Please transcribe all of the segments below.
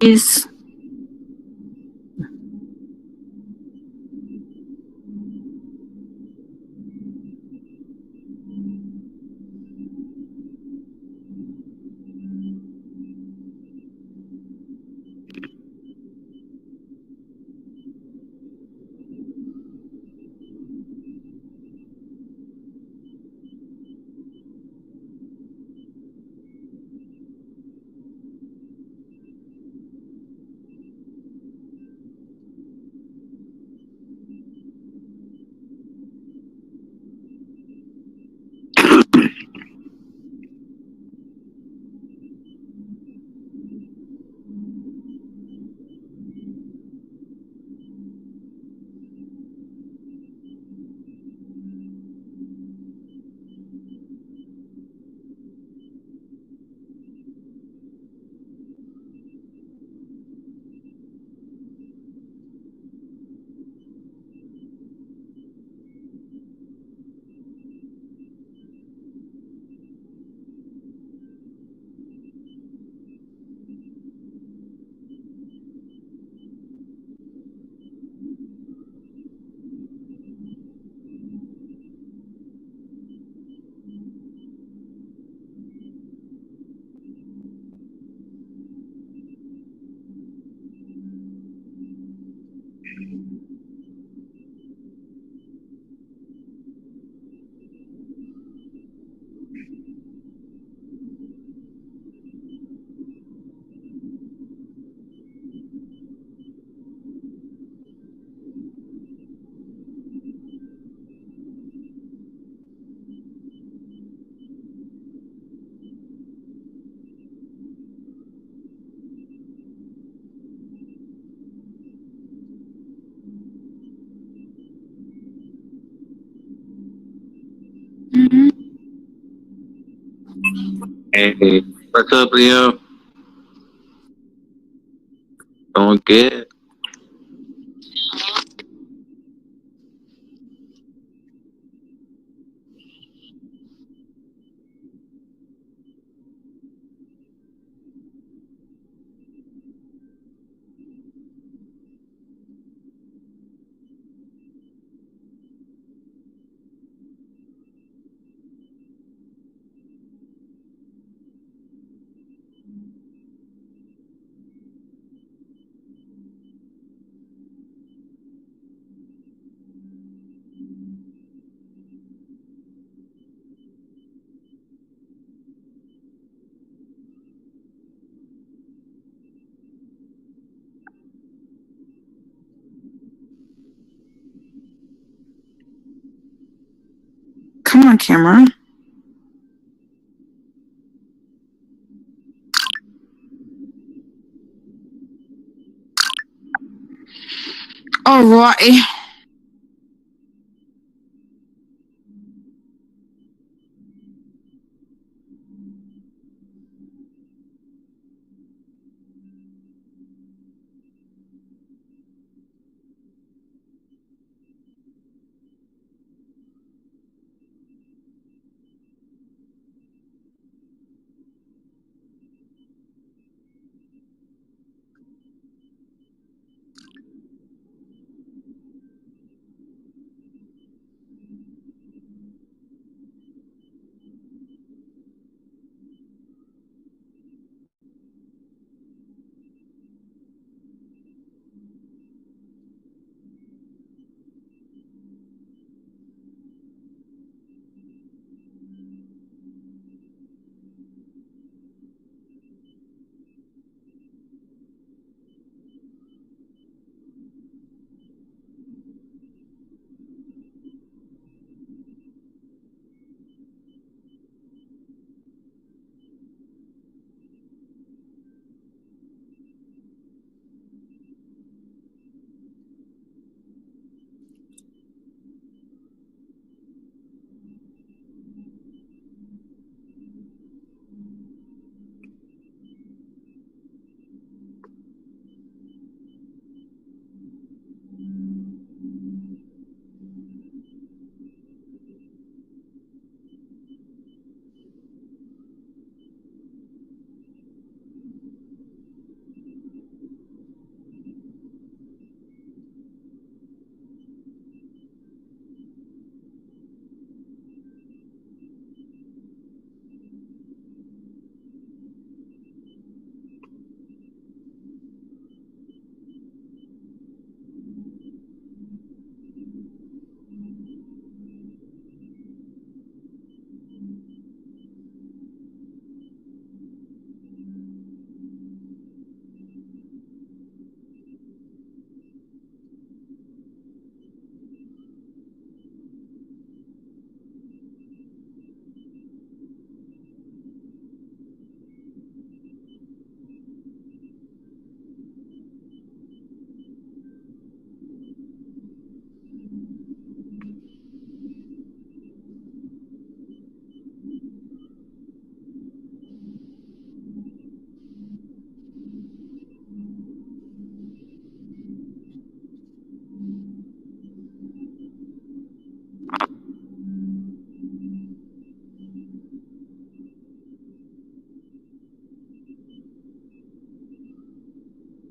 Is Hey, what's up, Leo? Going good. on camera. All right.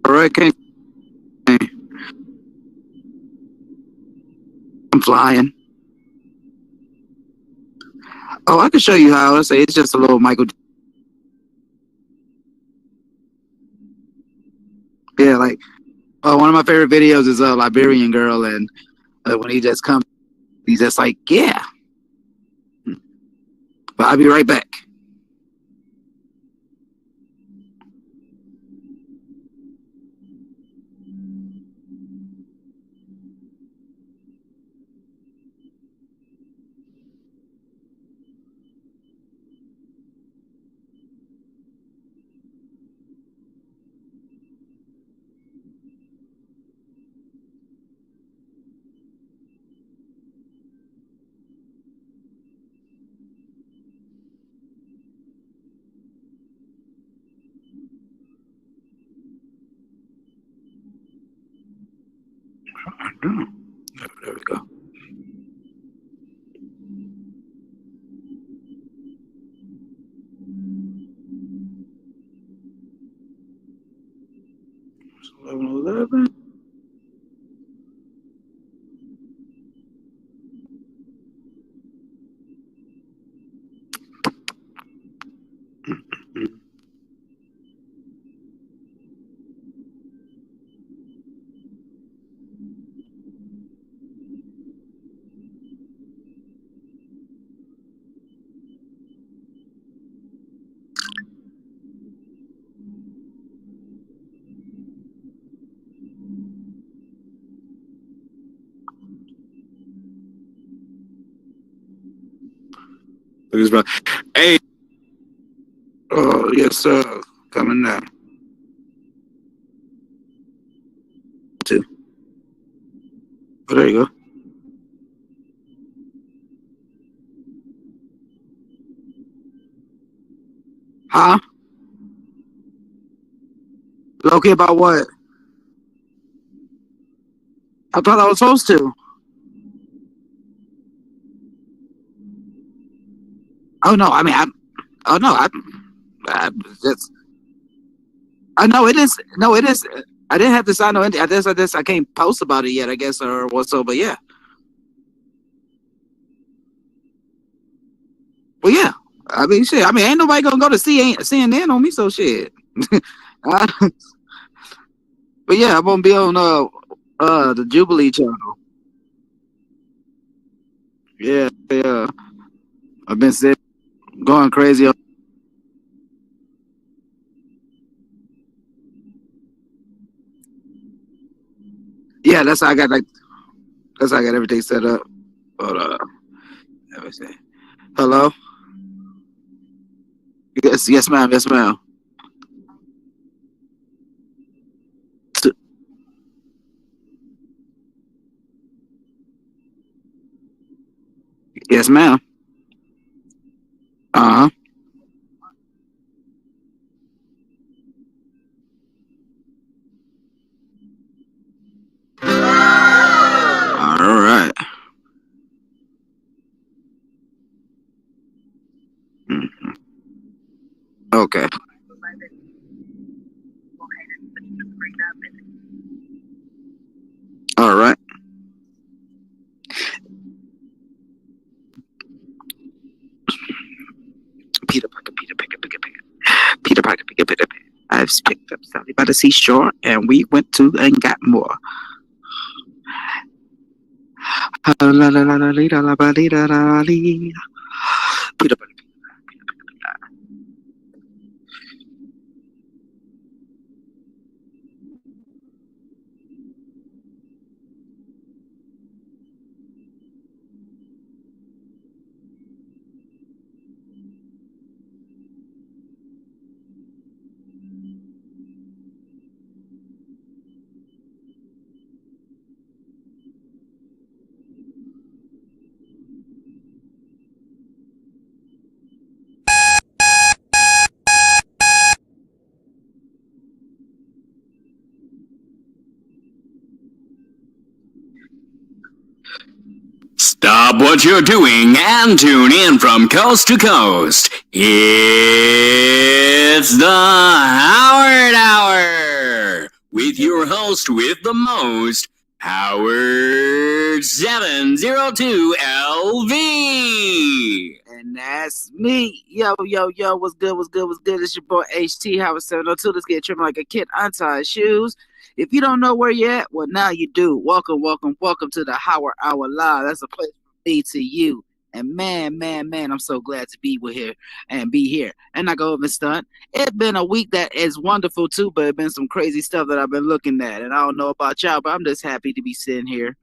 All right, I'm flying. Oh, I can show you how. Let's say it's just a little Michael. Yeah, like one of my favorite videos is a Liberian girl, and when he just comes, he's just like, yeah. But I'll be right back. There we go. It's 11:11. Hey. Oh, yes, sir. Coming now. Two. Oh, there you go. Huh? Okay, about what? I thought I was supposed to. Oh no, I mean, oh no, I just, I know it is. No, it is. I didn't have to sign no. I can't post about it yet. I guess or what so, but yeah. Well, yeah. I mean, shit. I mean, ain't nobody gonna go to CNN on me, so shit. Uh, but yeah, I'm gonna be on the Jubilee channel. Yeah, yeah. I've been sick, going crazy. Yeah, that's how I got like. That's how I got everything set up. But let me see. Hello. Yes, yes, ma'am. Yes, ma'am. Yes, ma'am. Uh huh. All right. Mm, okay. All right. Peter Parker, Peter Parker, Peter Parker, Peter Parker, Peter Parker. I've picked up Sally by the seashore, and we went to and got more. Peter Parker. Stop what you're doing and tune in from coast to coast. It's the Howard Hour with your host with the most, Howard 702 LV. And that's me. Yo, yo, yo, what's good, what's good, what's good? It's your boy HT Howard 702. Let's get tripping like a kid untied shoes. If you don't know where you're at, well, now you do. Welcome, welcome, welcome to the Howard Hour Live. That's a place from me to you. And man, man, man, I'm so glad to be with here and be here. And I go over stunt. It's been a week that is wonderful too, but it's been some crazy stuff that I've been looking at. And I don't know about y'all, but I'm just happy to be sitting here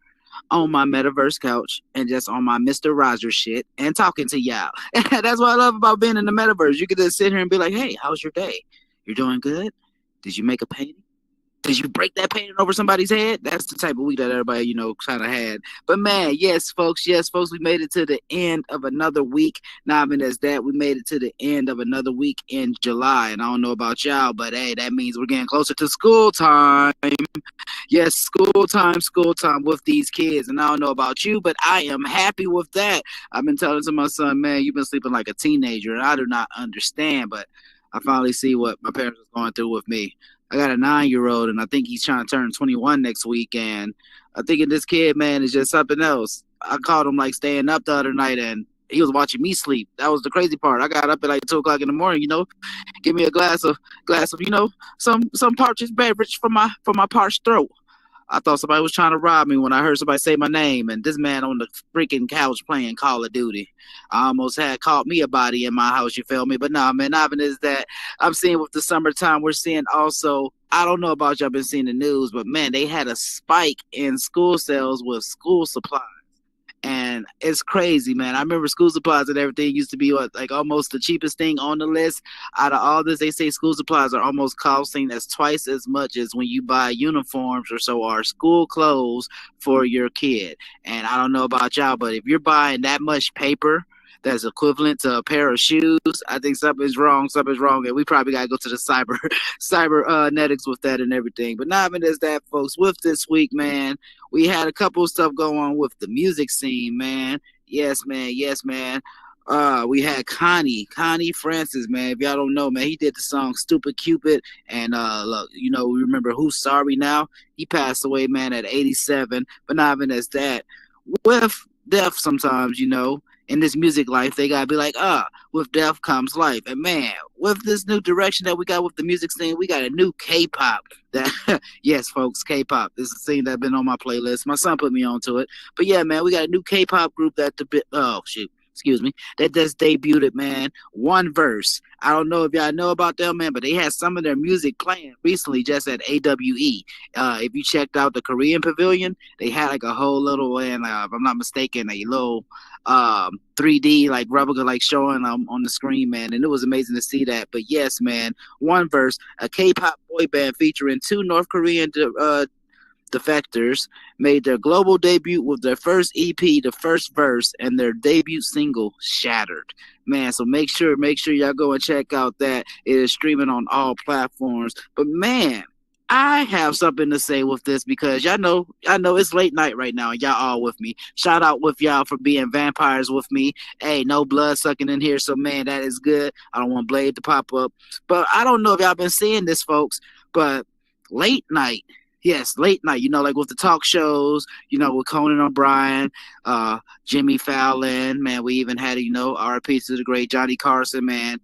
on my metaverse couch and just on my Mr. Rogers shit and talking to y'all. That's what I love about being in the metaverse. You can just sit here and be like, hey, how's your day? You're doing good? Did you make a painting? Did you break that painting over somebody's head? That's the type of week that everybody, kind of had. But man, yes, folks, we made it to the end of another week. Now, I mean, as that, we made it to the end of another week in July. And I don't know about y'all, but hey, that means we're getting closer to school time. Yes, school time with these kids. And I don't know about you, but I am happy with that. I've been telling to my son, man, you've been sleeping like a teenager, and I do not understand, but I finally see what my parents was going through with me. I got a 9-year-old, and I think he's trying to turn 21 next week. And I think this kid, man, is just something else. I caught him like staying up the other night, and he was watching me sleep. That was the crazy part. I got up at like 2 o'clock in the morning. Give me a glass of some parched beverage for my parched throat. I thought somebody was trying to rob me when I heard somebody say my name, and this man on the freaking couch playing Call of Duty. I almost had caught me a body in my house, you feel me? But nah, man, Ivan is that I'm seeing with the summertime, we're seeing also, I don't know about y'all been seeing the news, but man, they had a spike in school sales with school supplies. And it's crazy, man. I remember school supplies and everything used to be like almost the cheapest thing on the list. Out of all this, they say school supplies are almost costing as twice as much as when you buy uniforms or so or school clothes for your kid. And I don't know about y'all, but if you're buying that much paper that's equivalent to a pair of shoes, I think something's wrong. Something's wrong, and we probably gotta go to the cybernetics with that and everything. But not even as that, folks. With this week, man, we had a couple of stuff going on with the music scene, man. Yes, man. Yes, man. We had Connie Francis, man. If y'all don't know, man, he did the song "Stupid Cupid," and look, you know, we remember "Who's Sorry Now." He passed away, man, at 87. But not even as that, with death, sometimes, you know, in this music life, they gotta be like, with death comes life. And man, with this new direction that we got with the music scene, we got a new K-pop. That yes, folks, K-pop is a scene that's been on my playlist. My son put me onto it. But yeah, man, we got a new K-pop group that that just debuted, man. One Verse. I don't know if y'all know about them, man, but they had some of their music playing recently just at AWE. If you checked out the Korean Pavilion, they had like a whole little, and if I'm not mistaken, a little 3D like replica like showing on the screen, man, and it was amazing to see that. But yes, man, One Verse, a K-pop boy band featuring two North Korean defectors, made their global debut with their first EP, The First Verse, and their debut single, Shattered. Man, so make sure y'all go and check out that. It is streaming on all platforms. But man, I have something to say with this because y'all know it's late night right now and y'all all with me. Shout out with y'all for being vampires with me. Hey, no blood sucking in here, so man, that is good. I don't want Blade to pop up. But I don't know if y'all been seeing this, folks, but late night, yes, late night, you know, like with the talk shows, you know, with Conan O'Brien, Jimmy Fallon, man, we even had, you know, RIP to the great Johnny Carson, man.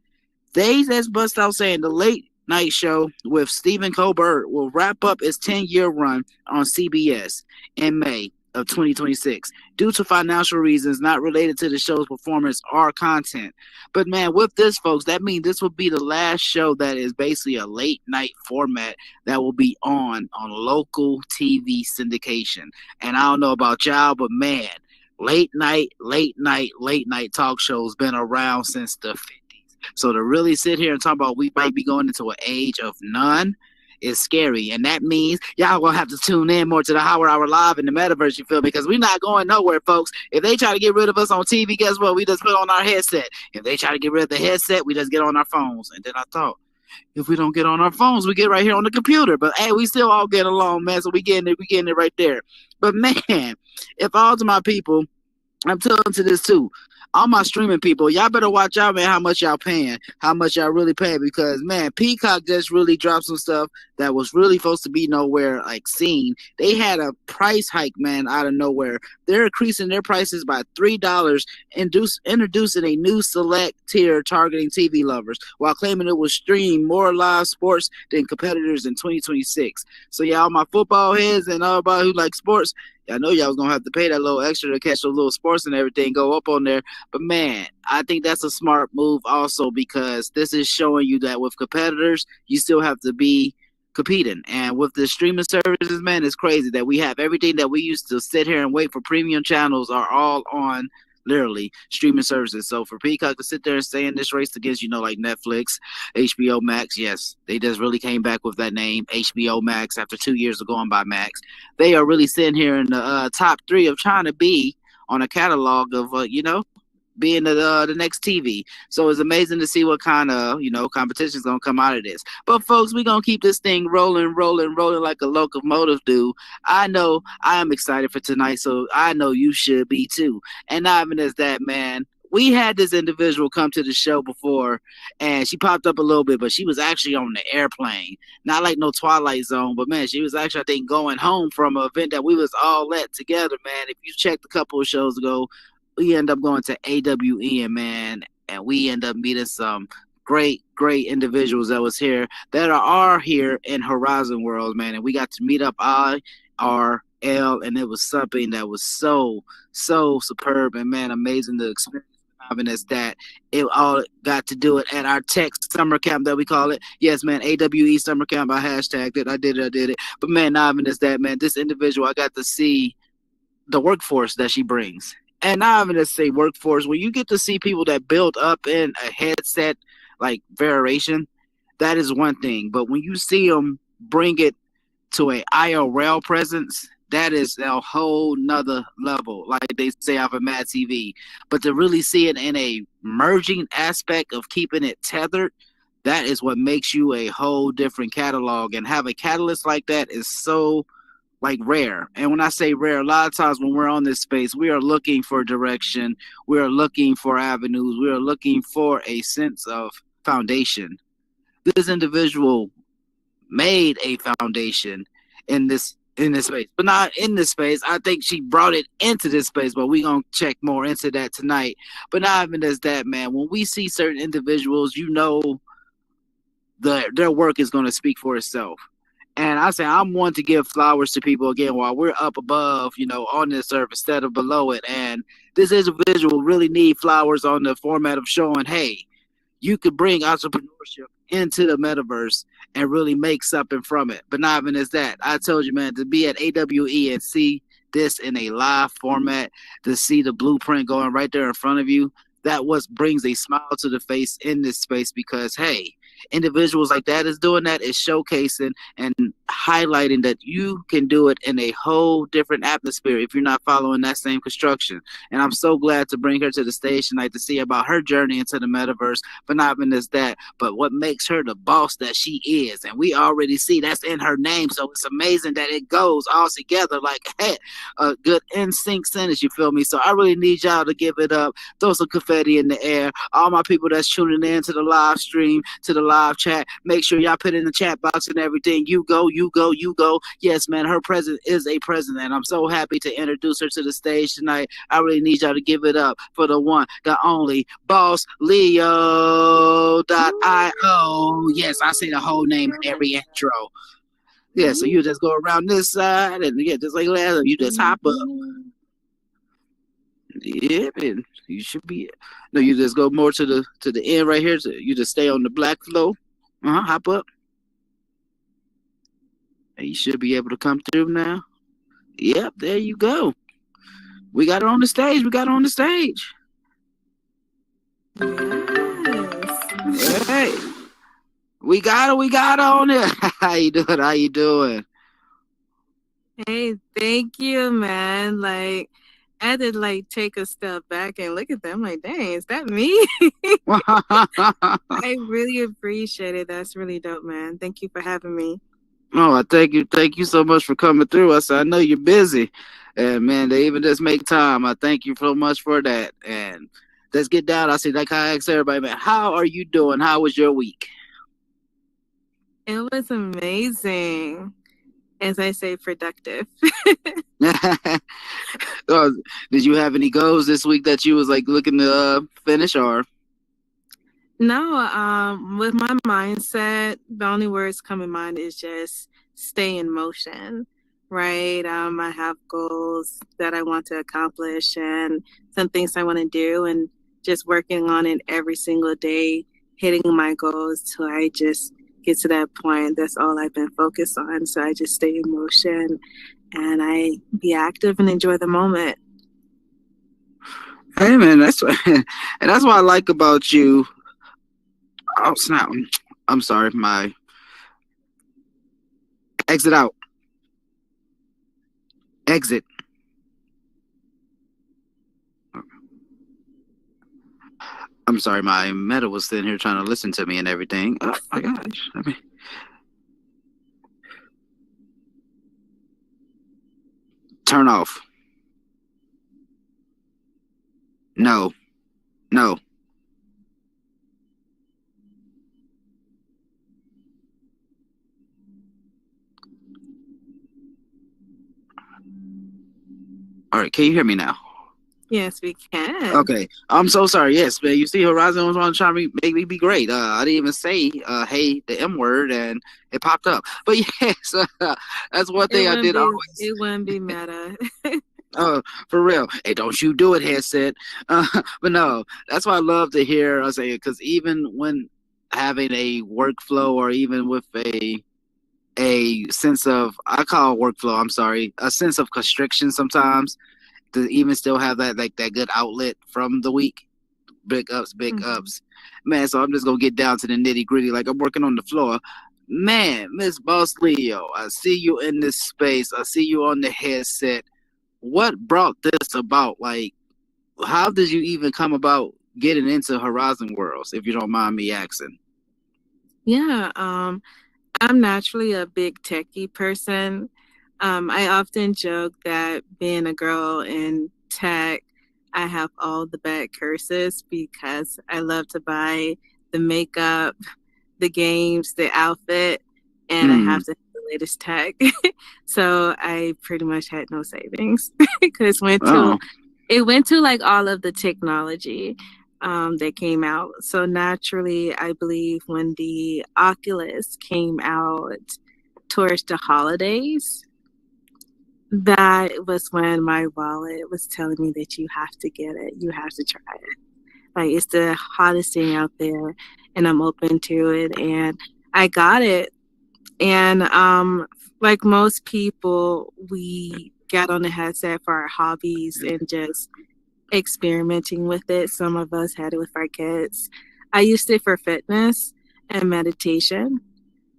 They just bust out saying the late night show with Stephen Colbert will wrap up its 10-year run on CBS in May of 2026 due to financial reasons not related to the show's performance or content. But man, with this, folks, that means this will be the last show that is basically a late night format that will be on local TV syndication. And I don't know about y'all, but man, late night talk shows been around since the 50s. So to really sit here and talk about we might be going into an age of none is scary. And that means y'all gonna have to tune in more to the Howard Hour Live in the metaverse, you feel me? Because we're not going nowhere, folks. If they try to get rid of us on TV, guess what? We just put on our headset. If they try to get rid of the headset, we just get on our phones. And then I thought, if we don't get on our phones, we get right here on the computer. But hey, we still all get along, man. So we getting it right there. But man, if all to my people, I'm telling to this too. All my streaming people, y'all better watch out, man, how much y'all paying, how much y'all really paying, because, man, Peacock just really dropped some stuff that was really supposed to be nowhere, like, seen. They had a price hike, man, out of nowhere. They're increasing their prices by $3, introducing a new select tier targeting TV lovers, while claiming it will stream more live sports than competitors in 2026. So, yeah, all my football heads and everybody who like sports, I know y'all was going to have to pay that little extra to catch those little sports and everything, go up on there. But, man, I think that's a smart move also because this is showing you that with competitors, you still have to be competing. And with the streaming services, man, it's crazy that we have everything that we used to sit here and wait for premium channels are all on literally streaming services. So for Peacock to sit there and stay in this race against, you know, like Netflix, HBO Max, yes, they just really came back with that name, HBO Max, after 2 years of going by Max. They are really sitting here in the top 3 of trying to be on a catalog of, you know, being the next TV. So it's amazing to see what kind of, you know, competition is going to come out of this. But folks, we're going to keep this thing rolling like a locomotive do. I know I am excited for tonight, so I know you should be too. And not even as that, man, we had this individual come to the show before, and she popped up a little bit, but she was actually on the airplane. Not like no Twilight Zone, but, man, she was actually, I think, going home from an event that we was all at together, man. If you checked a couple of shows ago, we end up going to AWE, man, and we end up meeting some great individuals that was here that are here in Horizon World, man, and we got to meet up IRL, and it was something that was so superb and, man, amazing to experience. Having us that it all got to do it at our tech summer camp that we call it. Yes, man, AWE summer camp. I hashtagged it. I did it. But, man, not even as that, man, this individual, I got to see the workforce that she brings. And not even to say workforce, when you get to see people that build up in a headset like variation, that is one thing. But when you see them bring it to a IRL presence, that is a whole nother level, like they say off of Mad TV. But to really see it in a merging aspect of keeping it tethered, that is what makes you a whole different catalog. And have a catalyst like that is so like rare. And when I say rare, a lot of times when we're on this space, we are looking for direction, we are looking for avenues, we are looking for a sense of foundation. This individual made a foundation in this space, but not in this space. I think she brought it into this space, but we gonna check more into that tonight. But not even as that, man. When we see certain individuals, their work is gonna speak for itself. And I say I'm one to give flowers to people again while we're up above, on this earth instead of below it. And this individual really need flowers on the format of showing, hey, you could bring entrepreneurship into the metaverse and really make something from it. But not even as that. I told you, man, to be at AWE and see this in a live format, to see the blueprint going right there in front of you, that what brings a smile to the face in this space because, hey, individuals like that is doing that, is showcasing and highlighting that you can do it in a whole different atmosphere if you're not following that same construction. And I'm so glad to bring her to the stage tonight to see about her journey into the metaverse, but not even as that, but what makes her the boss that she is. And we already see that's in her name, so it's amazing that it goes all together like, hey, a good in-sync sentence, you feel me? So I really need y'all to give it up, throw some confetti in the air. All my people that's tuning in to the live stream, to the live chat, make sure y'all put in the chat box and everything. You go, you go, you go. Yes, man, her presence is a president. And I'm so happy to introduce her to the stage tonight. I really need y'all to give it up for the one, the only, Boss Leo.io. Yes, I say the whole name in every intro. Yeah, so you just go around this side and just like last, you just hop up. Yeah, man. You should be. No, you just go more to the end right here. So you just stay on the black flow. Hop up. And you should be able to come through now. Yep, there you go. We got it on the stage. Yes. Hey, we got it on there. How you doing? Hey, thank you, man. Like, I had to take a step back and look at them. Like, dang, is that me? I really appreciate it. That's really dope, man. Thank you for having me. Oh, I thank you so much for coming through. I know you're busy, and man, they even just make time. I thank you so much for that. And let's get down. I see, like I ask everybody, man, how are you doing? How was your week? It was amazing. As I say, productive. Did you have any goals this week that you was looking to finish or? No, with my mindset, the only words come in mind is just stay in motion, right? I have goals that I want to accomplish and some things I want to do, and just working on it every single day, hitting my goals till I just get to that point. That's all I've been focused on. So I just stay in motion and I be active and enjoy the moment. Hey man, that's what, and that's what I like about you. Oh snap! I'm sorry, my exit out. Exit. I'm sorry, my meta was sitting here trying to listen to me and everything. Oh my gosh. Turn off. No. All right, can you hear me now? Yes, we can. Okay, I'm so sorry. Yes, man. You see, Horizon was trying to make me be great. I didn't even say "hey" the M word, and it popped up. But yes, that's one thing I did always. It wouldn't be meta. For real. Hey, don't you do it, headset. But no, that's why I love to hear. I say because even when having a workflow, or even with a sense of, I call it workflow. I'm sorry, a sense of constriction sometimes. to even still have that that good outlet from the week. Big ups, big Mhm. ups, man. So I'm just gonna get down to the nitty gritty. Like I'm working on the floor, man. Miss Boss Leo, I see you in this space. I see you on the headset. What brought this about? Like, how did you even come about getting into Horizon Worlds? If you don't mind me asking. Yeah, I'm naturally a big techie person. I often joke that being a girl in tech, I have all the bad curses because I love to buy the makeup, the games, the outfit, and I Hmm. have to have the latest tech. So I pretty much had no savings because Oh. it went to like all of the technology that came out. So naturally, I believe when the Oculus came out towards the holidays, that was when my wallet was telling me that you have to get it, you have to try it. Like it's the hottest thing out there, and I'm open to it. And I got it. And like most people, we got on the headset for our hobbies and just experimenting with it. Some of us had it with our kids. I used it for fitness and meditation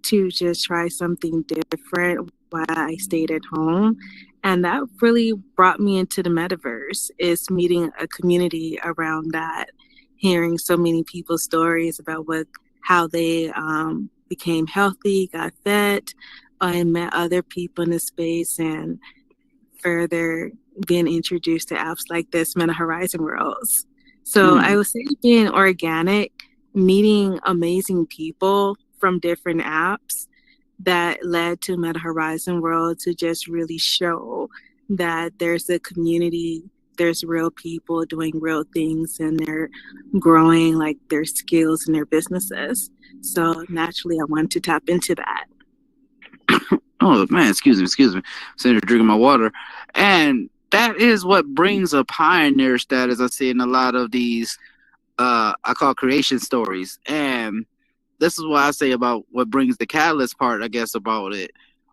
to just try something different while I stayed at home. And that really brought me into the metaverse, is meeting a community around that, hearing so many people's stories about how they became healthy, got fit, and met other people in the space, and further being introduced to apps like this, Meta Horizon Worlds. So I Hmm. would say being organic, meeting amazing people from different apps that led to Meta Horizon World to just really show that there's a community, there's real people doing real things, and they're growing like their skills and their businesses. So naturally, I wanted to tap into that. Oh man, excuse me. Sitting here drinking my water, and that is what brings a pioneer status. I see in a lot of these, I call creation stories, and this is what I say about what brings the catalyst part. I guess about it.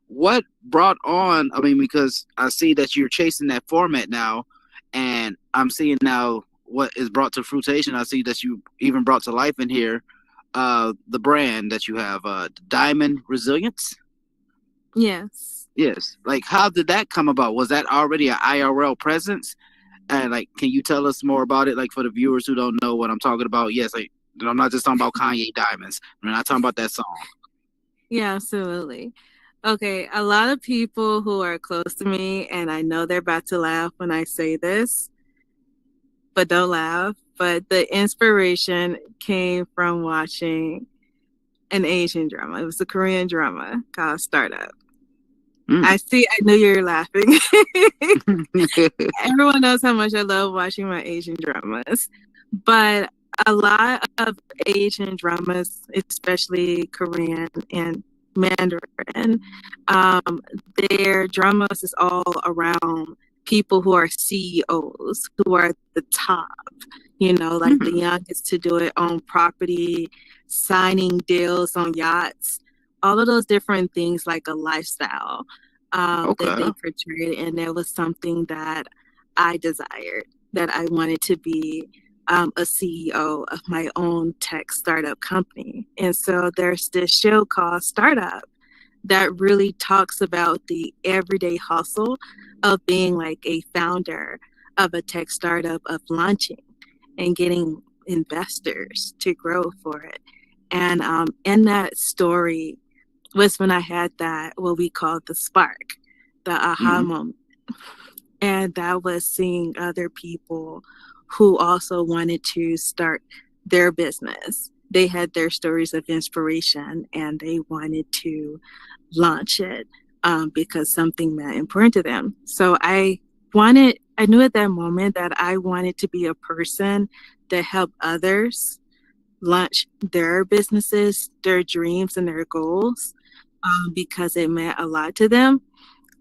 What brought on? I mean, because I see that you're chasing that format now, and I'm seeing now what is brought to fruition. I see that you even brought to life in here, the brand that you have, Diamond Resilience. Yes. Yes. Like, how did that come about? Was that already an IRL presence? And like, can you tell us more about it? Like, for the viewers who don't know what I'm talking about. Yes, like, I'm not just talking about Kanye Diamonds. I'm not talking about that song. Yeah, absolutely. Okay, a lot of people who are close to me, and I know they're about to laugh when I say this, but don't laugh. But the inspiration came from watching an Asian drama. It was a Korean drama called Startup. Mm. I knew you were laughing. Everyone knows how much I love watching my Asian dramas. But a lot of Asian dramas, especially Korean and Mandarin, um, their dramas is all around people who are CEOs, who are at the top, like the Mm. youngest to do it on property, signing deals on yachts, all of those different things, like a lifestyle that Okay. they portrayed. And there was something that I desired, that I wanted to be a CEO of my own tech startup company. And so there's this show called Startup that really talks about the everyday hustle of being like a founder of a tech startup, of launching and getting investors to grow for it. And in that story was when I had that, what we call the spark, the aha Mm-hmm. moment. And that was seeing other people who also wanted to start their business. They had their stories of inspiration and they wanted to launch it because something meant important to them. So I knew at that moment that I wanted to be a person that helped others launch their businesses, their dreams, and their goals because it meant a lot to them.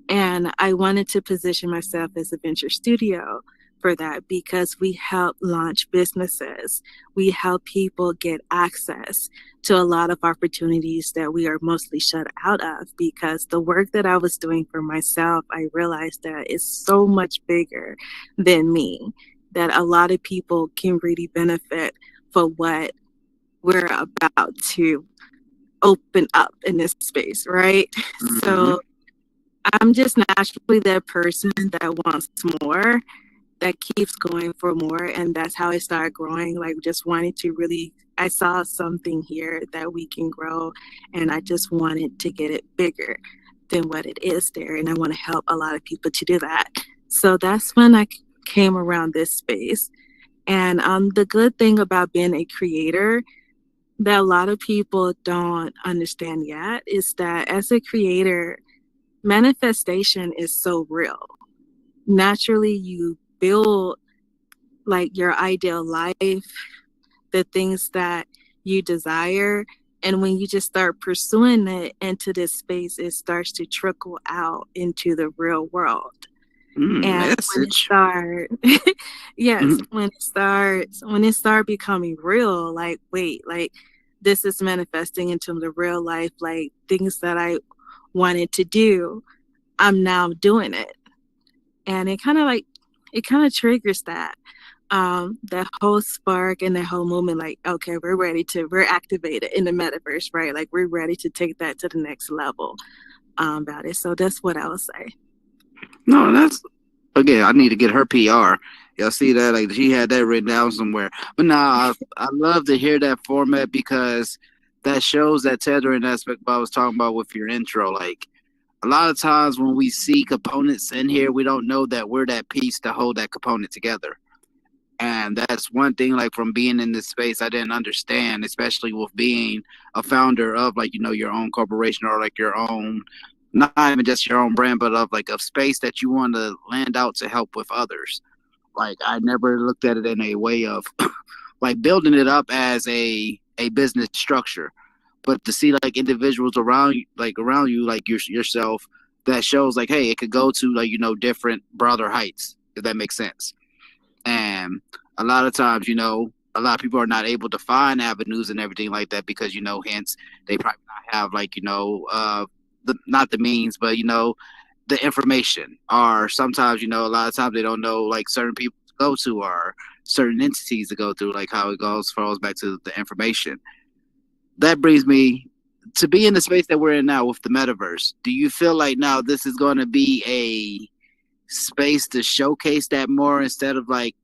And I wanted to position myself as a venture studio for that because we help launch businesses. We help people get access to a lot of opportunities that we are mostly shut out of, because the work that I was doing for myself, I realized that it's so much bigger than me, that a lot of people can really benefit for what we're about to open up in this space, right? Mhm. So I'm just naturally that person that wants more, that keeps going for more, and that's how I started growing, like just wanting to really, I saw something here that we can grow, and I just wanted to get it bigger than what it is there, and I want to help a lot of people to do that. So that's when I came around this space. And the good thing about being a creator that a lot of people don't understand yet is that as a creator, manifestation is so real. Naturally, you build like your ideal life, the things that you desire. And when you just start pursuing it into this space, it starts to trickle out into the real world. And when it Message. start, yes, Mhm. when it start becoming real, like wait, like this is manifesting into the real life, like things that I wanted to do, I'm now doing it. And it kind of triggers that whole spark and that whole movement, like, okay, we're activated in the metaverse, right? Like we're ready to take that to the next level about it. So that's what I would say. No, that's again. I need to get her PR. Y'all see that? Like she had that written down somewhere. But nah, I love to hear that format because that shows that tethering aspect I was talking about with your intro. Like a lot of times when we see components in here, we don't know that we're that piece to hold that component together. And that's one thing, like from being in this space, I didn't understand, especially with being a founder of like, your own corporation or like your own, not even just your own brand, but of like a space that you want to land out to help with others. Like I never looked at it in a way of like building it up as a business structure, but to see like individuals around you, like yourself, that shows like, hey, it could go to like different broader heights, if that makes sense. And a lot of times, a lot of people are not able to find avenues and everything like that because, hence they probably not have like, not the means, but, the information. Or sometimes, a lot of times they don't know like certain people to go to or certain entities to go through, like how it falls back to the information. That brings me to be in the space that we're in now with the metaverse. Do you feel like now this is going to be a space to showcase that more instead of like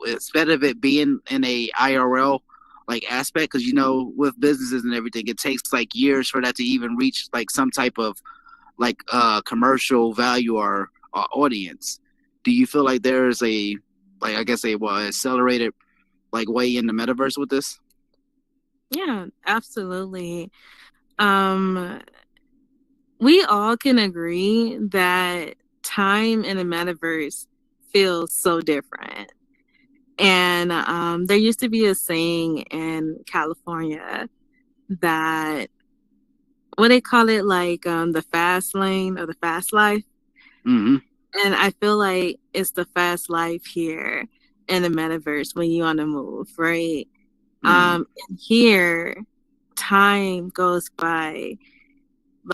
instead of it being in a IRL like aspect, because with businesses and everything it takes like years for that to even reach like some type of like commercial value or audience. Do you feel like there's a like I guess a accelerated like way in the metaverse with this? Yeah, absolutely. Um, we all can agree that time in the metaverse feels so different. And there used to be a saying in California that, what they call it, like the fast lane or the fast life. Mm-hmm. And I feel like it's the fast life here in the metaverse when you're on the move, right? Mm-hmm. Here, time goes by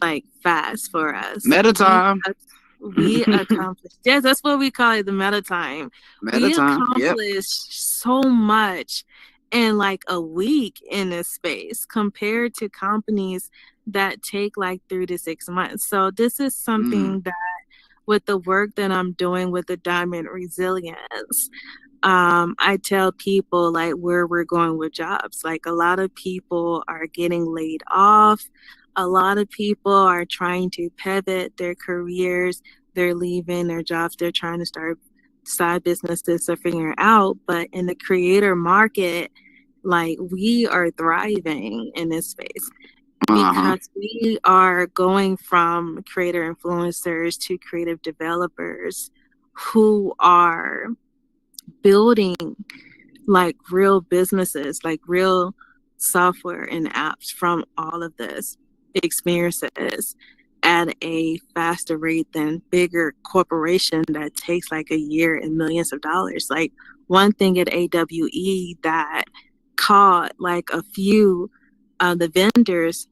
like fast for us. Meta time. We accomplished, yes, that's what we call it, the meta time. Meta We time. Yep. accomplished so much in like a week in this space compared to companies that take like 3 to 6 months. So this is Mm. something that with the work that I'm doing with the Diamond Resilience, I tell people like where we're going with jobs. Like a lot of people are getting laid off. A lot of people are trying to pivot their careers. They're leaving their jobs. They're trying to start side businesses or figuring out. But in the creator market, like we are thriving in this space Uh-huh. because we are going from creator influencers to creative developers who are building like real businesses, like real software and apps from all of this experiences. at a faster rate than bigger corporation that takes like a year and millions of dollars. Like one thing at AWE that caught like a few of the vendors,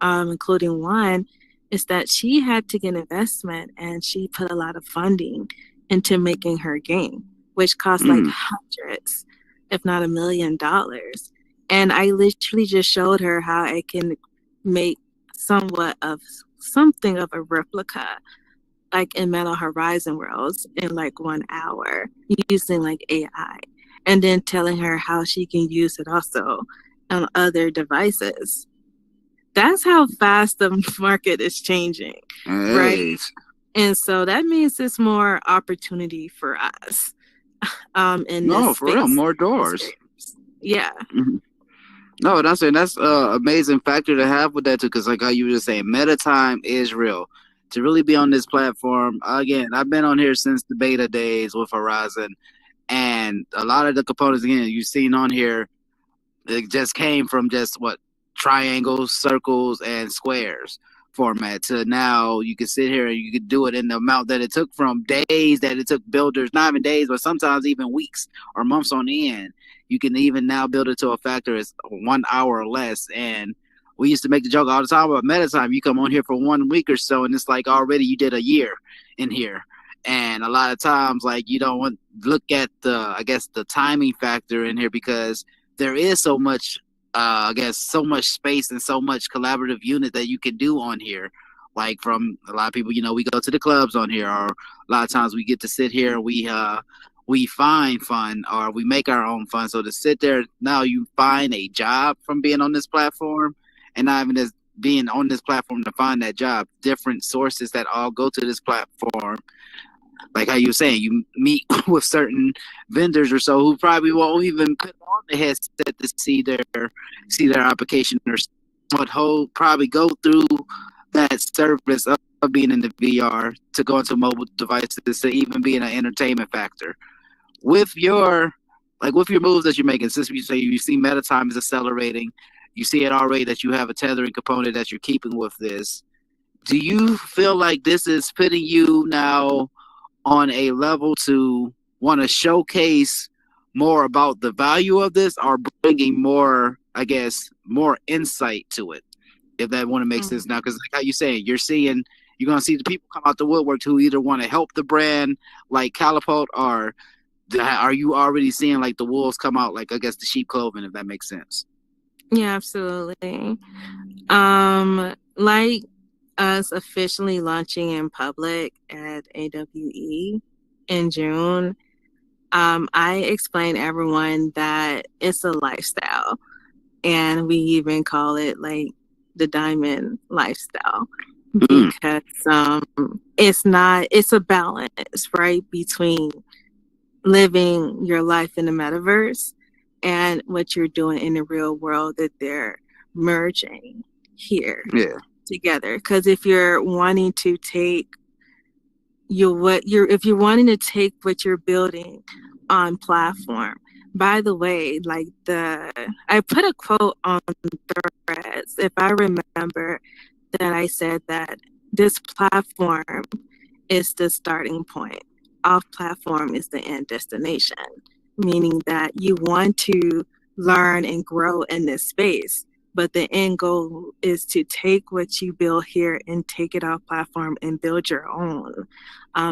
including one, is that she had to get investment and she put a lot of funding into making her game, which cost like hundreds, if not $1 million. And I literally just showed her how I can make somewhat of something of a replica, like in Metal Horizon Worlds, in like 1 hour using like AI, and then telling her how she can use it also on other devices. That's how fast the market is changing, right? And so that means it's more opportunity for us. In No, this for real, space. more doors. Yeah. Mm-hmm. No, that's an amazing factor to have with that too, because like how you were just saying, meta time is real. To really be on this platform, again, I've been on here since the beta days with Horizon, and a lot of the components again you've seen on here, it just came from just what triangles, circles, and squares format to now you can sit here and you can do it in the amount that it took, from days that it took builders, not even days, but sometimes even weeks or months on end. You can even now build it to a factor as 1 hour or less. And we used to make the joke all the time about meta time. You come on here for 1 week or so, and it's like already you did a year in here. And a lot of times, like, you don't want look at the timing factor in here, because there is so much, so much space and so much collaborative unit that you can do on here. Like from a lot of people, we go to the clubs on here, or a lot of times we get to sit here and we find fun, or we make our own fun. So to sit there now, you find a job from being on this platform, and not even just being on this platform to find that job. Different sources that all go to this platform. Like how you were saying, you meet with certain vendors or so who probably won't even put on the headset to see their application, or would probably go through that service of being in the VR to go into mobile devices to even be an entertainment factor. With your moves that you're making, since you say you see meta time is accelerating, you see it already that you have a tethering component that you're keeping with this. Do you feel like this is putting you now on a level to want to showcase more about the value of this, or bringing more insight to it, if that want to make sense now? Because like how you saying, you're going to see the people come out the woodwork who either want to help the brand like Catapult, or are you already seeing like the wolves come out, like the sheep clothing, if that makes sense? Yeah, absolutely. Like us officially launching in public at AWE in June, I explained everyone that it's a lifestyle, and we even call it like the diamond lifestyle, because it's a balance, right, between living your life in the metaverse and what you're doing in the real world, that they're merging here together. Because if you're wanting to take what you're building on platform, by the way, like I put a quote on Threads, if I remember, that I said that this platform is the starting point. Off platform is the end destination, meaning that you want to learn and grow in this space, but the end goal is to take what you build here and take it off platform and build your own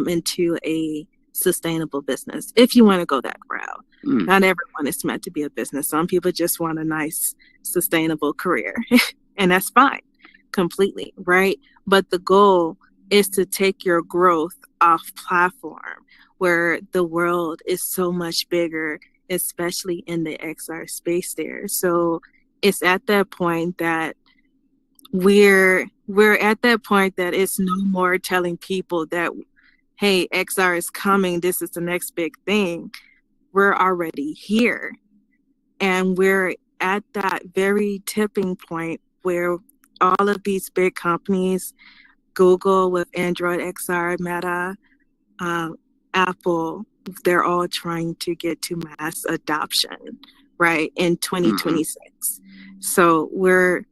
into a sustainable business, if you want to go that route. Not everyone is meant to be a business. Some people just want a nice, sustainable career, and that's fine, completely, right? But the goal is to take your growth off platform, where the world is so much bigger, especially in the XR space there. So it's at that point that we're at that point that it's no more telling people that, hey, XR is coming, this is the next big thing. We're already here, and we're at that very tipping point where all of these big companies, Google with Android XR, Meta, Apple, they're all trying to get to mass adoption, right, in 2026. So we're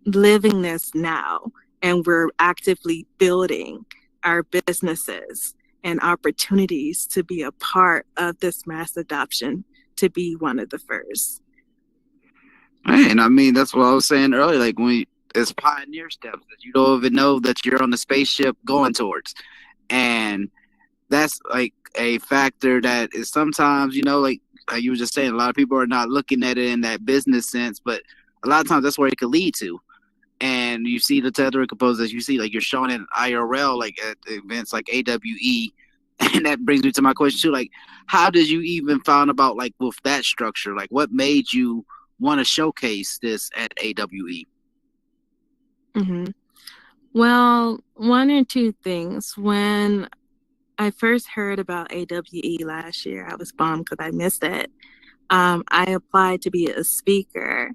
living this now, and we're actively building our businesses and opportunities to be a part of this mass adoption, to be one of the first. And I mean, that's what I was saying earlier. Like it's pioneer steps that you don't even know that you're on the spaceship going towards, and that's like a factor that is sometimes, like you were just saying, a lot of people are not looking at it in that business sense, but a lot of times that's where it could lead to. And you see the tethering composers, you see like you're showing it in IRL, like at events like AWE. And that brings me to my question too, like how did you even find about like with that structure? Like what made you want to showcase this at AWE? Mm-hmm. Well, one or two things. When I first heard about AWE last year, I was bummed because I missed it. I applied to be a speaker,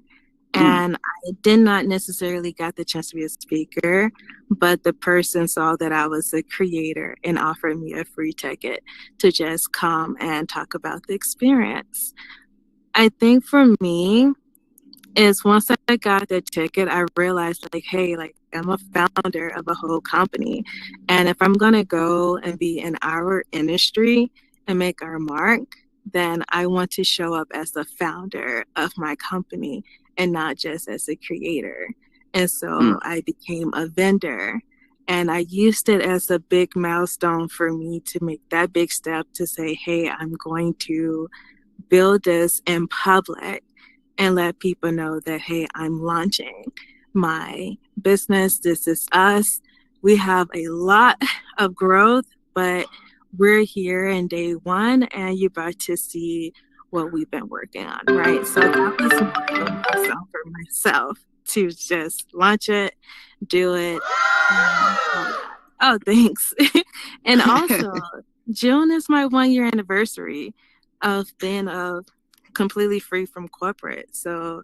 and I did not necessarily get the chance to be a speaker, but the person saw that I was a creator and offered me a free ticket to just come and talk about the experience. I think for me is once I got the ticket, I realized like, hey, like I'm a founder of a whole company. And if I'm going to go and be in our industry and make our mark, then I want to show up as the founder of my company and not just as a creator. And so I became a vendor, and I used it as a big milestone for me to make that big step to say, hey, I'm going to build this in public and let people know that, hey, I'm launching my business. This is us. We have a lot of growth, but we're here in day one, and you're about to see what we've been working on, right? So that was more of a milestone for myself to just launch it, do it. Oh, thanks. And also, June is my 1-year anniversary of being completely free from corporate. So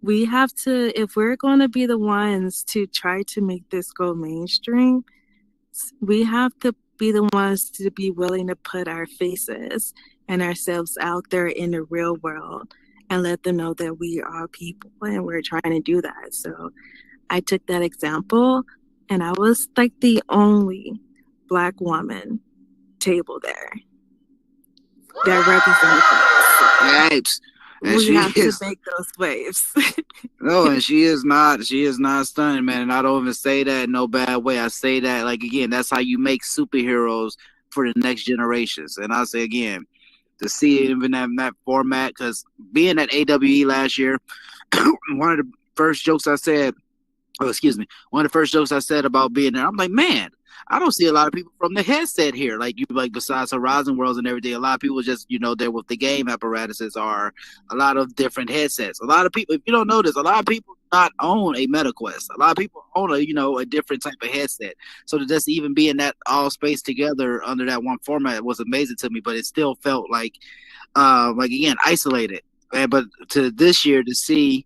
we have to, if we're going to be the ones to try to make this go mainstream, we have to be the ones to be willing to put our faces and ourselves out there in the real world and let them know that we are people and we're trying to do that. So I took that example, and I was like the only Black woman table there that represented us. And we have to make those waves. No, and she is not stunning, man. And I don't even say that in no bad way. I say that, like, again, that's how you make superheroes for the next generations. And I say again, to see it even in that format, because being at AWE last year, one of the first jokes I said about being there, I'm like, man, I don't see a lot of people from the headset here. Like besides Horizon Worlds and everything, a lot of people just, there with the game apparatuses are a lot of different headsets. A lot of people, if you don't know this, a lot of people not own a MetaQuest. A lot of people own a different type of headset. So to just even be in that all space together under that one format was amazing to me, but it still felt like again, isolated. But to this year to see,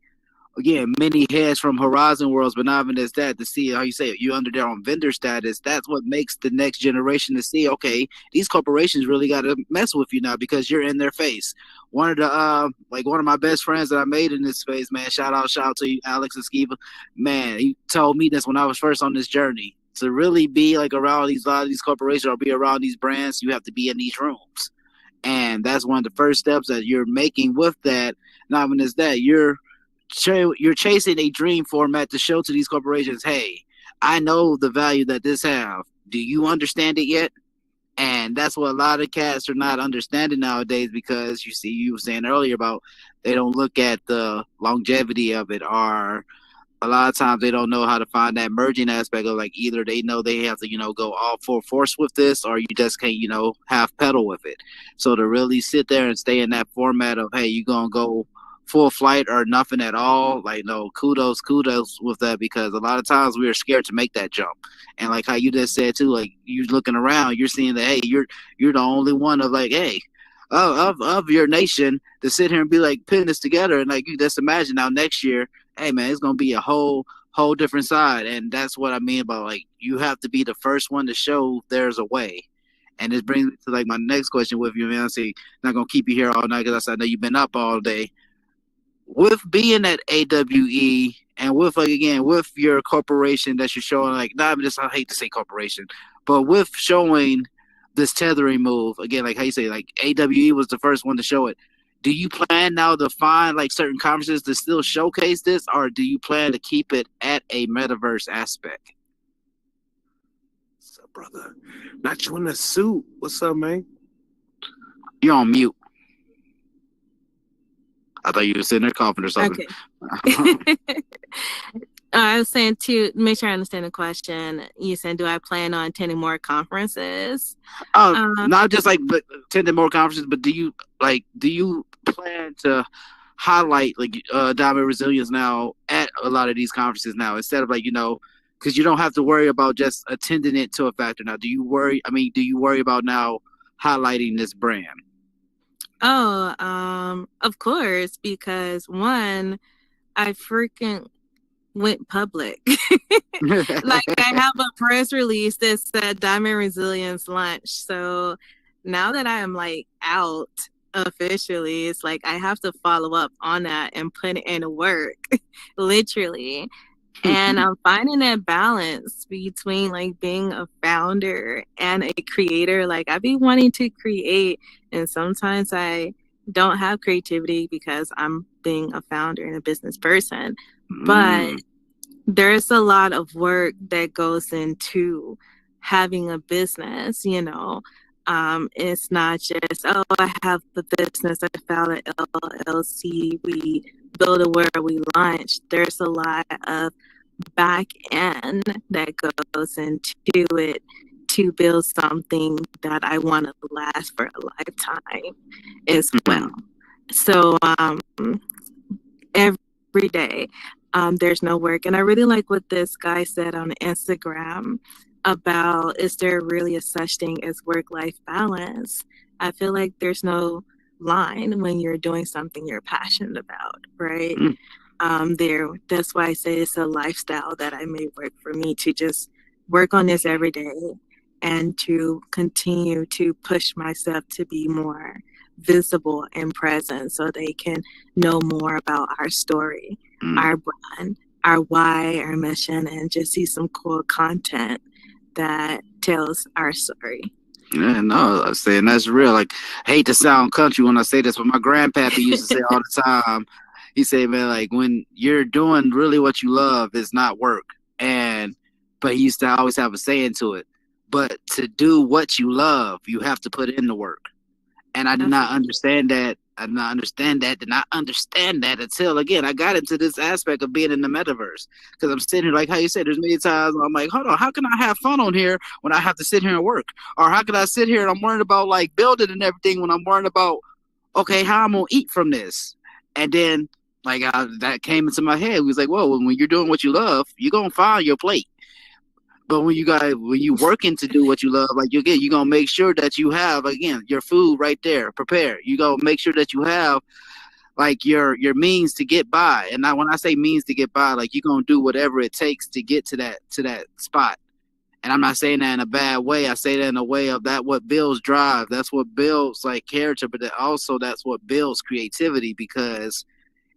again, many heads from Horizon Worlds, but not even as that, to see how you say it, you under there on vendor status, that's what makes the next generation to see, okay, these corporations really got to mess with you now because you're in their face. One of the one of my best friends that I made in this space, man, shout out to you, Alex and Skiva, man, he told me this when I was first on this journey. To really be like around a lot of these corporations or be around these brands, you have to be in these rooms. And that's one of the first steps that you're making with that. Not even as that, you're chasing a dream format to show to these corporations, hey, I know the value that this have. Do you understand it yet? And that's what a lot of cats are not understanding nowadays, because you were saying earlier about they don't look at the longevity of it, or a lot of times they don't know how to find that merging aspect of, like, either they know they have to, go all full force with this, or you just can't, half pedal with it. So to really sit there and stay in that format of, hey, you going to go full flight or nothing at all, like, no, kudos with that, because a lot of times we are scared to make that jump. And like how you just said too, like, you're looking around, you're seeing that, hey, you're the only one of, like, hey, of your nation to sit here and be like putting this together. And like, you just imagine now next year, hey man, it's gonna be a whole different side. And that's what I mean about, like, you have to be the first one to show there's a way. And this brings me to, like, my next question with you, man. I'm not gonna keep you here all night because I know you've been up all day. With being at AWE And with like again with your corporation that you're showing, like not even just I hate to say corporation, but with showing this tethering move again, like how you say, like AWE was the first one to show it. Do you plan now to find like certain conferences to still showcase this, or do you plan to keep it at a metaverse aspect? What's up, brother? Not you in the suit. What's up, man? You're on mute. I thought you were sitting there coughing or something. Okay. I was saying to make sure I understand the question. You said, do I plan on attending more conferences? Not just like but attending more conferences, but do you plan to highlight like Diamond Resilience now at a lot of these conferences now instead of like because you don't have to worry about just attending it to a factor now. Do you worry about now highlighting this brand? Oh, of course, because one, I freaking went public. Like I have a press release that said Diamond Resilience launch. So now that I am like out officially, it's like I have to follow up on that and put in work, literally. And I'm finding that balance between like being a founder and a creator. Like I be wanting to create, and sometimes I don't have creativity because I'm being a founder and a business person. But there's a lot of work that goes into having a business, It's not just, oh, I have the business, I filed an LLC, we build it where we launch. There's a lot of back end that goes into it to build something that I want to last for a lifetime as well. So every day there's no work. And I really like what this guy said on Instagram about, is there really a such thing as work-life balance? I feel like there's no line when you're doing something you're passionate about, right? That's why I say it's a lifestyle that I made work for me to just work on this every day and to continue to push myself to be more visible and present so they can know more about our story, our brand, our why, our mission, and just see some cool content that tells our story. Yeah, no, I'm saying that's real. Like, I hate to sound country when I say this, but my grandpappy used to say all the time, he said, man, like when you're doing really what you love, it's not work. But he used to always have a saying to it. But to do what you love, you have to put in the work. And I did not understand that. Did not understand that until, again, I got into this aspect of being in the metaverse. Because I'm sitting here, like how you said, there's many times where I'm like, hold on, how can I have fun on here when I have to sit here and work? Or how can I sit here and I'm worried about like building and everything when I'm worried about, okay, how I'm going to eat from this? And then like that came into my head. It was like, whoa, when you're doing what you love, you're going to find your plate. But when you working to do what you love, like you're gonna make sure that you have, again, your food right there prepared. You gonna make sure that you have like your means to get by. And now when I say means to get by, like you're gonna do whatever it takes to get to that spot. And I'm not saying that in a bad way. I say that in a way of that what builds drive. That's what builds like character, but also that's what builds creativity, because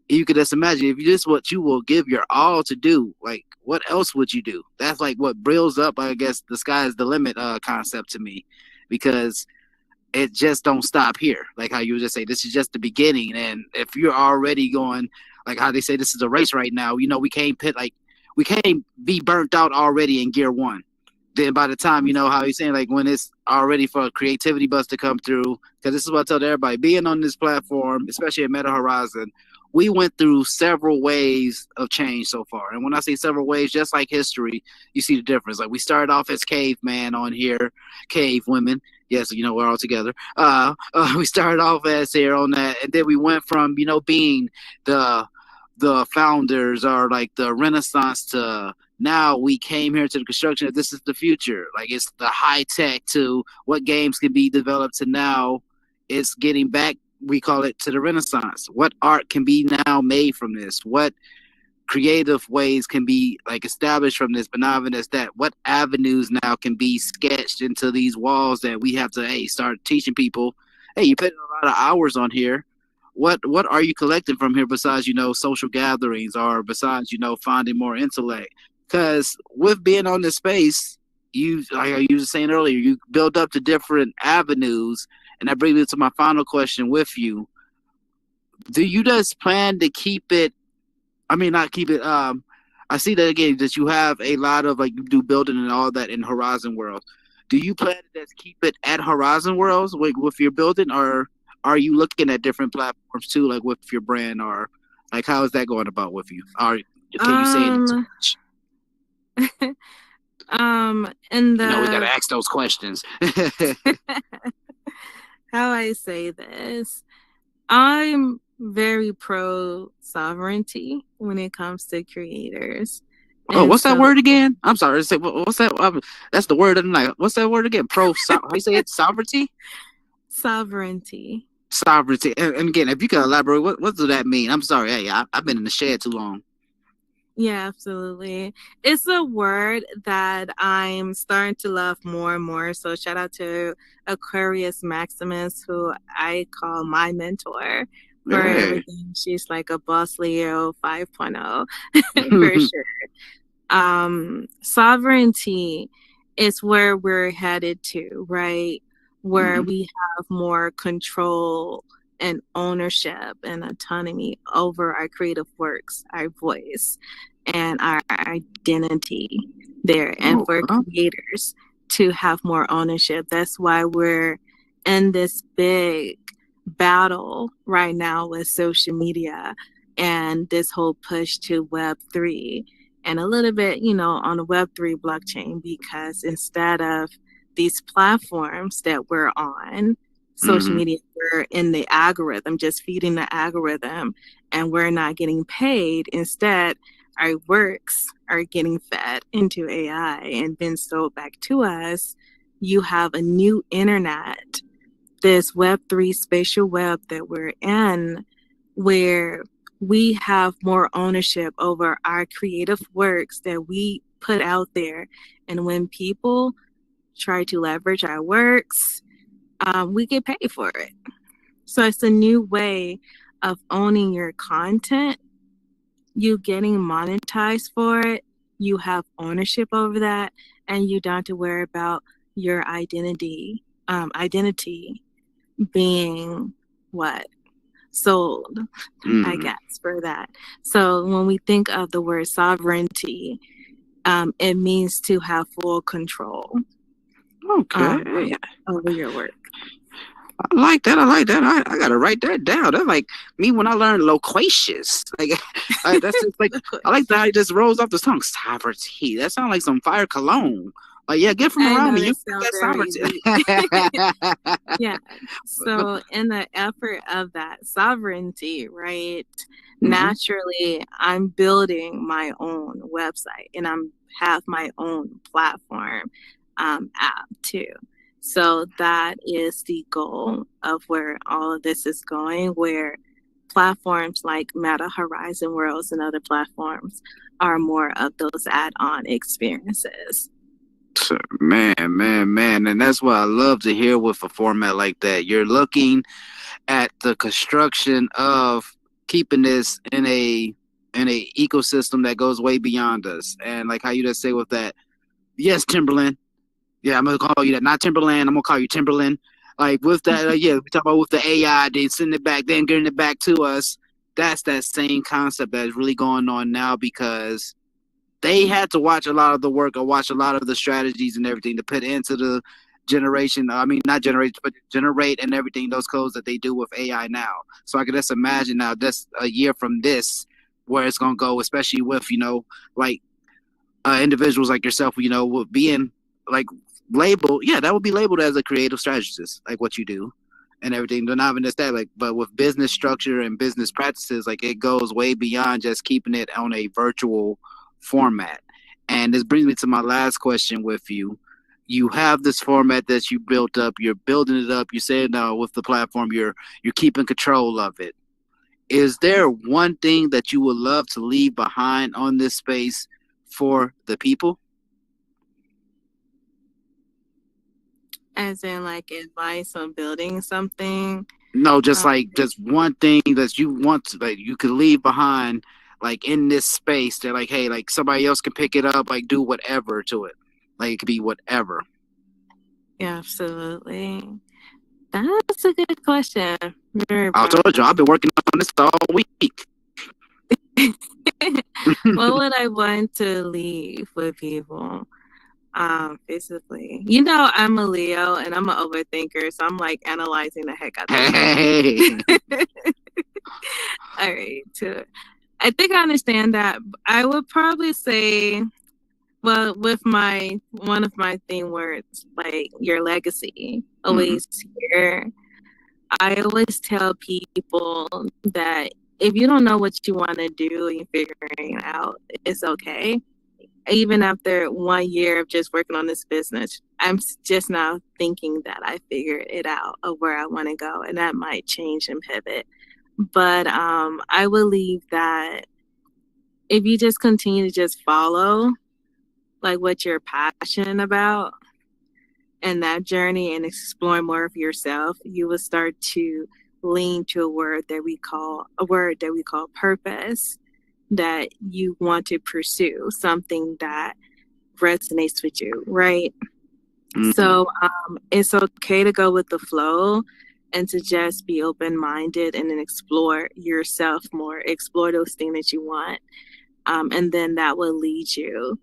you could just imagine if this is what you will give your all to do, like what else would you do? That's like what builds up, I guess, the sky's the limit concept to me, because it just don't stop here. Like how you just say, this is just the beginning. And if you're already going, like how they say this is a race right now, we can't be burnt out already in gear one. Then by the time, how he's saying, like when it's already for a creativity bus to come through, because this is what I tell everybody, being on this platform, especially at Meta Horizon, we went through several waves of change so far. And when I say several waves, just like history, you see the difference. Like we started off as caveman on here, cave women. Yes, we're all together. We started off as here on that. And then we went from, being the founders or like the Renaissance to now we came here to the construction. This is the future. Like it's the high tech to what games can be developed to now it's getting back. We call it to the Renaissance. What art can be now made from this? What creative ways can be like established from this? But not even as that, what avenues now can be sketched into these walls that we have to start teaching people? Hey, you put a lot of hours on here. what are you collecting from here besides, social gatherings, or besides, finding more intellect? Because with being on this space, like you were saying earlier, you build up to different avenues, and that brings me to my final question with you. Do you just plan to keep it? I mean, not keep it. I see that again, that you have a lot of, like, you do building and all that in Horizon Worlds. Do you plan to just keep it at Horizon Worlds with your building, or are you looking at different platforms too, like with your brand, or like how is that going about with you? Or can you say it too much? In We gotta the ask those questions. how I say this, I'm very pro sovereignty when it comes to creators. Oh, And what's that so word again? I'm sorry. What's that? That's the word of the night. What's that word again? How you say it? Sovereignty. sovereignty. Sovereignty. And again, if you can elaborate, what does that mean? I'm sorry. Hey, I've been in the shed too long. Yeah, absolutely. It's a word that I'm starting to love more and more. So shout out to Aquarius Maximus, who I call my mentor for Hey. everything. She's like a boss Leo 5.0 for sure. Sovereignty is where we're headed to, right? Where we have more control and ownership and autonomy over our creative works, our voice, and our identity there. And for creators to have more ownership, that's why we're in this big battle right now with social media and this whole push to Web3 and a little bit, on the Web3 blockchain, because instead of these platforms that we're on, social media, we're in the algorithm, just feeding the algorithm, and we're not getting paid. Instead, our works are getting fed into AI and then sold back to us. You have a new internet, this Web3 spatial web that we're in, where we have more ownership over our creative works that we put out there. And when people try to leverage our works, we get paid for it. So it's a new way of owning your content. You getting monetized for it. You have ownership over that, and you don't have to worry about your identity being sold, I guess, for that. So when we think of the word sovereignty, it means to have full control. Okay. Over your work. I like that. I gotta write that down. That's like me when I learned loquacious. Like, that's just like, I like that. It just rolls off the tongue. Sovereignty. That sounds like some fire cologne. Like, yeah, get from around me. You got sovereignty. Yeah. So in the effort of that sovereignty, right? Naturally, I'm building my own website, and have my own platform app too. So that is the goal of where all of this is going, where platforms like Meta, Horizon Worlds, and other platforms are more of those add-on experiences. Man. And that's what I love to hear with a format like that. You're looking at the construction of keeping this in a ecosystem that goes way beyond us. And like how you just say with that, yes, Timberland. Yeah, I'm gonna call you that. Not Timberland. I'm gonna call you Timberland. Like with that, yeah, we talk about with the AI, they sending it back, then getting it back to us. That's that same concept that is really going on now, because they had to watch a lot of the work or watch a lot of the strategies and everything to put into the generation. I mean, not generate, but generate and everything, those codes that they do with AI now. So I can just imagine now, just a year from this, where it's gonna go, especially with like individuals like yourself, with being like labeled, that would be labeled as a creative strategist, like what you do and everything. They're not even just that, like, but with business structure and business practices, like, it goes way beyond just keeping it on a virtual format. And this brings me to my last question with you. You have this format that you built up, you're building it up, you said with the platform, you're keeping control of it. Is there one thing that you would love to leave behind on this space for the people? As in, like, advice on building something? No, just Um, like just one thing that you want to, like, you could leave behind, like in this space. They're like, hey, like somebody else can pick it up, like do whatever to it. Like it could be whatever. yeah, absolutely. That's a good question. Very I broad. told you, I've been working on this all week. What would I want to leave with people? Basically, you know, I'm a Leo and I'm an overthinker, so I'm like analyzing the heck out of Hey, it. All right, so I think I understand that. I would probably say, well, with my one of my theme words, like your legacy, always here. I always tell people that if you don't know what you want to do and you're figuring it out, it's okay. Even after 1 year of just working on this business, I'm just now thinking that I figured it out of where I want to go, and that might change and pivot. But I will leave that if you just continue to just follow like what you're passionate about and that journey and explore more of yourself, you will start to lean to a word that we call purpose, that you want to pursue something that resonates with you, right? So it's okay to go with the flow and to just be open-minded and then explore yourself more, explore those things that you want. And then that will lead you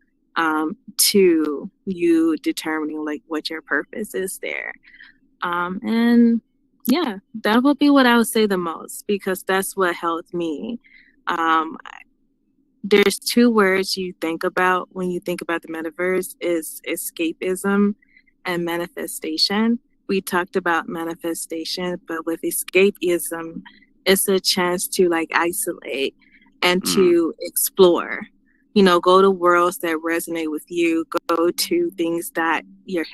to you determining like what your purpose is there. And yeah, that would be what I would say the most, because that's what helped me. Um, there's two words you think about when you think about the metaverse is escapism and manifestation. We talked about manifestation, but with escapism, it's a chance to like isolate and to explore. You know, go to worlds that resonate with you. Go to things that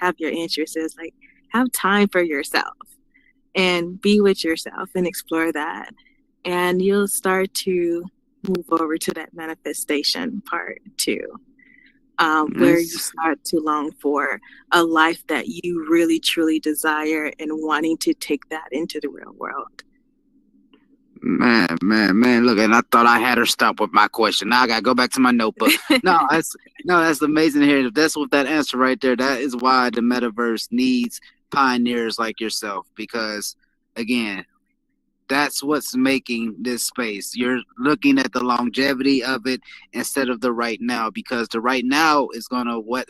have your interests. Is like have time for yourself and be with yourself and explore that, and you'll start to move over to that manifestation part too, where you start to long for a life that you really truly desire and wanting to take that into the real world. Man, look, and I thought I had her stop with my question. Now I gotta go back to my notebook. That's amazing to hear. If that's what that answer right there, that is why the metaverse needs pioneers like yourself, because again, that's what's making this space. You're looking at the longevity of it instead of the right now, because the right now is gonna what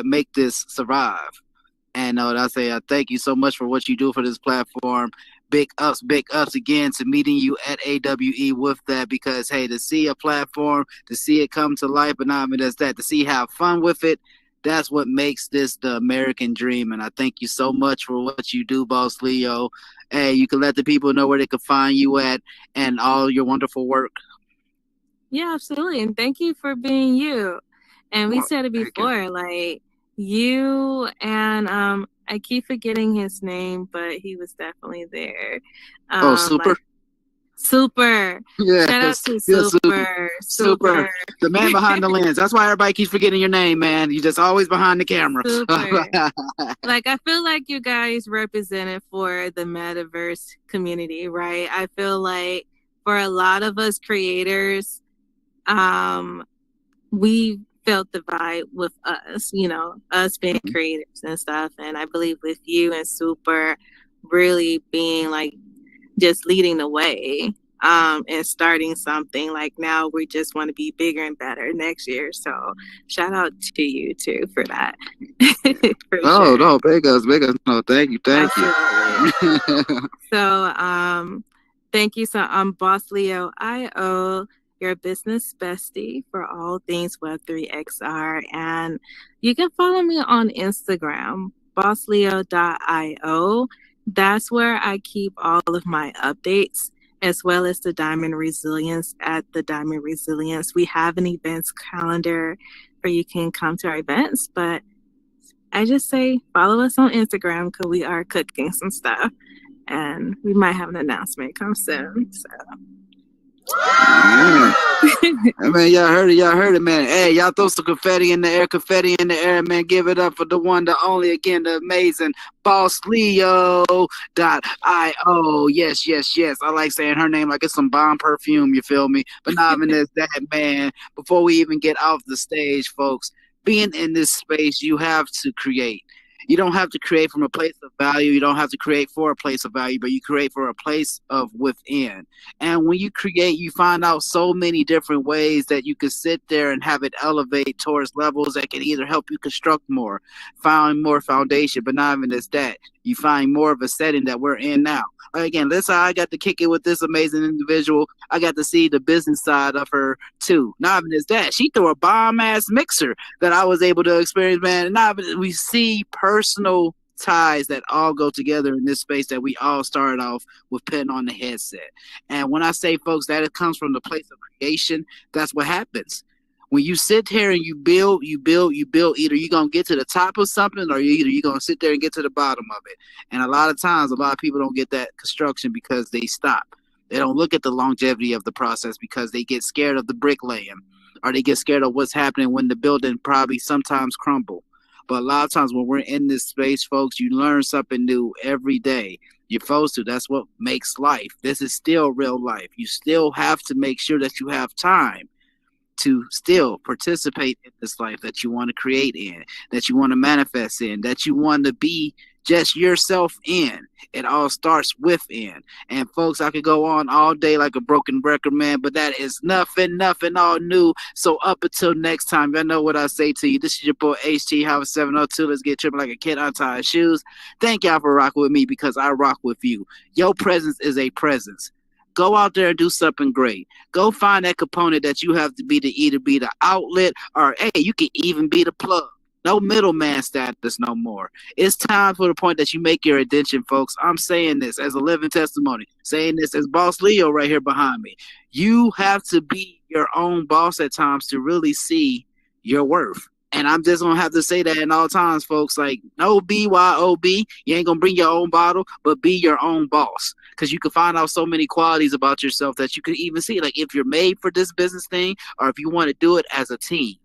make this survive. And I say, thank you so much for what you do for this platform. Big ups again to meeting you at AWE with that, because hey, to see a platform, to see it come to life, but not only does that, to see have fun with it, that's what makes this the American dream. And I thank you so much for what you do, Boss Leo. Hey, you can let the people know where they can find you at and all your wonderful work. Yeah, absolutely. And thank you for being you. And we said it before, like you and I keep forgetting his name, but he was definitely there. Super. Like, Super. Yeah. Shout out to Super. The man behind the lens. That's why everybody keeps forgetting your name, man. You're just always behind the camera. Super. Like, I feel like you guys represented for the metaverse community, right? I feel like for a lot of us creators, we felt the vibe with us, you know, us being creators and stuff. And I believe with you and Super really being like just leading the way and starting something. Like now we just want to be bigger and better next year. So shout out to you too for that. Sure. No, big ups. No, thank you. So thank you. So I'm Boss Leo IO, your business bestie for all things Web3XR. And you can follow me on Instagram, bossleo.io. That's where I keep all of my updates, as well as the Diamond Resilience at the Diamond Resilience. We have an events calendar where you can come to our events, but I just say follow us on Instagram because we are cooking some stuff and we might have an announcement come soon. So Yeah. Hey, man, y'all heard it, man. Hey, y'all throw some confetti in the air, man. Give it up for the one, the only, again, the amazing BossLeo.io. Yes. I like saying her name like it's some bomb perfume, you feel me? But not even as that, man. Before we even get off the stage, folks, being in this space, you have to create. You don't have to create from a place of value. You don't have to create for a place of value, but you create for a place of within. And when you create, you find out so many different ways that you can sit there and have it elevate towards levels that can either help you construct more, find more foundation, but not even just that. You find more of a setting that we're in now. Again, listen, I got to kick it with this amazing individual. I got to see the business side of her too. Not even just that, she threw a bomb ass mixer that I was able to experience, man. And now we see personal ties that all go together in this space that we all started off with putting on the headset. And when I say, folks, that it comes from the place of creation, that's what happens. When you sit here and you build, either you're going to get to the top of something or you're going to sit there and get to the bottom of it. And a lot of times, a lot of people don't get that construction because they stop. They don't look at the longevity of the process because they get scared of the bricklaying or they get scared of what's happening when the building probably sometimes crumble. But a lot of times when we're in this space, folks, you learn something new every day. You're supposed to. That's what makes life. This is still real life. You still have to make sure that you have time to still participate in this life that you want to create in, that you want to manifest in, that you want to be just yourself in. It all starts within. And folks, I could go on all day like a broken record, man, but that is nothing all new. So up until next time, y'all know what I say to you. This is your boy HT Howard 702. Let's get tripping like a kid untie his shoes. Thank y'all for rocking with me because I rock with you. Your presence is a presence. Go out there and do something great. Go find that component that you have to be to either be the outlet or, hey, you can even be the plug. No middleman status no more. It's time for the point that you make your addition, folks. I'm saying this as a living testimony, saying this as Boss Leo right here behind me. You have to be your own boss at times to really see your worth. And I'm just going to have to say that in all times, folks. Like, no BYOB. You ain't going to bring your own bottle, but be your own boss. Because you can find out so many qualities about yourself that you can even see. Like, if you're made for this business thing or if you want to do it as a team,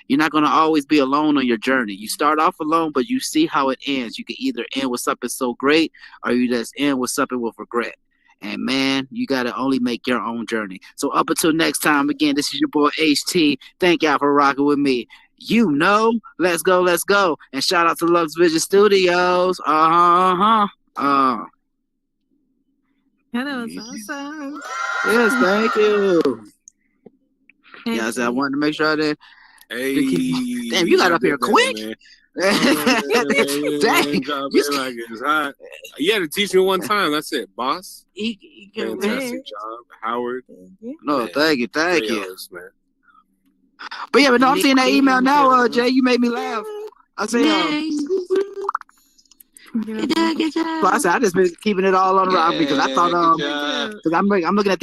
you're not going to always be alone on your journey. You start off alone, but you see how it ends. You can either end with something so great or you just end with something with regret. And, man, you got to only make your own journey. So up until next time, again, this is your boy HT. Thank y'all for rocking with me. You know, let's go. And shout out to Lux Vision Studios. That was awesome. Yes, thank you. Yeah, I wanted to make sure I did. Hey, damn, you got up here quick. Man. Dang, like it's hot. You had to teach me one time. That's it, boss. Fantastic job, Howard. No, man. thank you. Else, man. But yeah, but no, I'm seeing that email now, Jay. You made me laugh. I say, Good job. so I said I just been keeping it all on around because I thought, because I'm looking at the